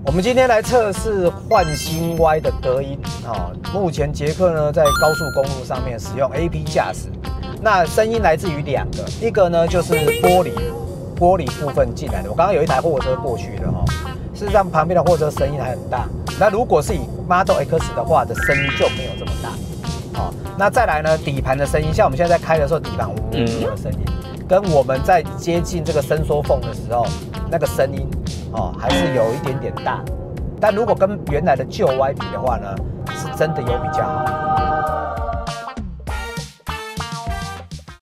我们今天来测试焕新 Y 的隔音目前捷克呢在高速公路上面使用 AP 驾驶，那声音来自于2个，一个呢就是玻璃部分进来的。我刚刚有一台货车过去的事实上旁边的货车声音还很大。那如果是以 Model X 的话的声音就没有这么大。那再来呢，底盘的声音，像我们现在在开的时候，底盘呜呜的声音，跟我们在接近这个伸缩缝的时候，那个声音还是有一点点大。但如果跟原来的旧 Y 比的话呢，是真的有比较好。